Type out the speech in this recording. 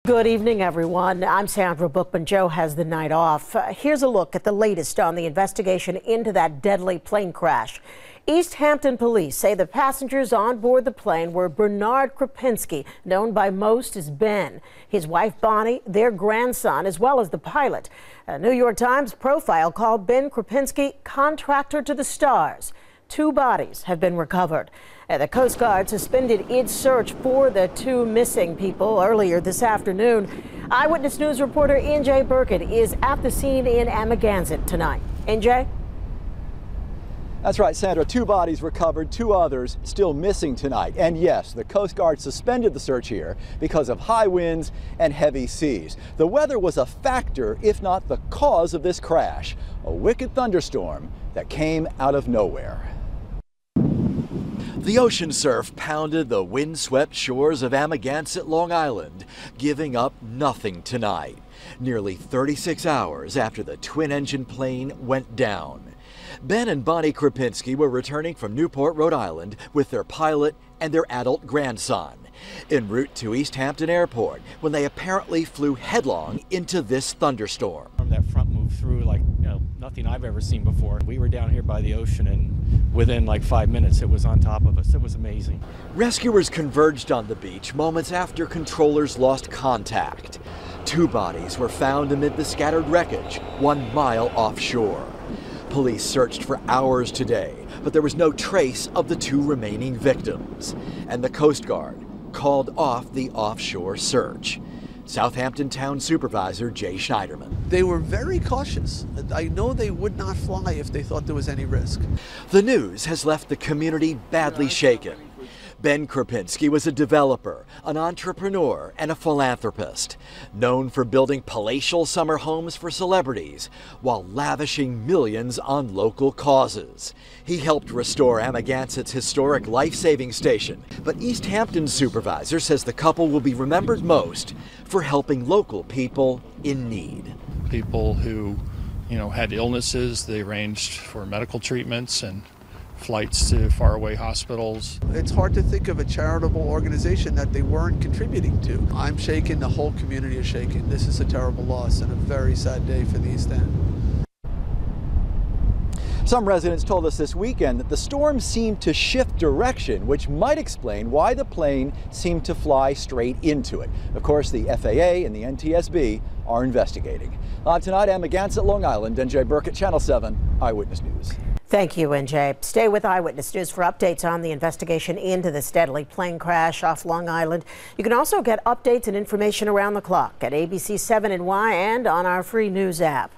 Good evening, everyone. I'm Sandra Bookman. Joe has the night off. Here's a look at the latest on the investigation into that deadly plane crash. East Hampton police say the passengers on board the plane were Bernard Krupinski, known by most as Ben, his wife Bonnie, their grandson, as well as the pilot. A New York Times profile called Ben Krupinski contractor to the stars. 2 bodies have been recovered. The Coast Guard suspended its search for the 2 missing people earlier this afternoon. Eyewitness News reporter NJ Burkett is at the scene in Amagansett tonight. NJ? That's right, Sandra. 2 bodies recovered, 2 others still missing tonight. And yes, the Coast Guard suspended the search here because of high winds and heavy seas. The weather was a factor, if not the cause of this crash. A wicked thunderstorm that came out of nowhere. The ocean surf pounded the windswept shores of Amagansett, Long Island, giving up nothing tonight, nearly 36 hours after the twin-engine plane went down. Ben and Bonnie Krupinski were returning from Newport, Rhode Island with their pilot and their adult grandson, en route to East Hampton Airport when they apparently flew headlong into this thunderstorm. That front moved through like nothing I've ever seen before. We were down here by the ocean, and within like 5 minutes it was on top of us. It was amazing. Rescuers converged on the beach moments after controllers lost contact. 2 bodies were found amid the scattered wreckage 1 mile offshore. Police searched for hours today, but there was no trace of the 2 remaining victims, and the Coast Guard called off the offshore search. Southampton Town Supervisor Jay Schneiderman. They were very cautious. I know they would not fly if they thought there was any risk. The news has left the community badly shaken. Ben Krupinski was a developer, an entrepreneur, and a philanthropist, known for building palatial summer homes for celebrities while lavishing millions on local causes. He helped restore Amagansett's historic life-saving station, but East Hampton's supervisor says the couple will be remembered most for helping local people in need. People who, had illnesses, they arranged for medical treatments and flights to faraway hospitals. It's hard to think of a charitable organization that they weren't contributing to. I'm shaken, the whole community is shaken. This is a terrible loss and a very sad day for the East End. Some residents told us this weekend that the storm seemed to shift direction, which might explain why the plane seemed to fly straight into it. Of course, the FAA and the NTSB are investigating. Live tonight, Amagansett, Long Island, NJ Burkett, Channel 7 Eyewitness News. Thank you, NJ. Stay with Eyewitness News for updates on the investigation into this deadly plane crash off Long Island. You can also get updates and information around the clock at ABC 7NY and on our free news app.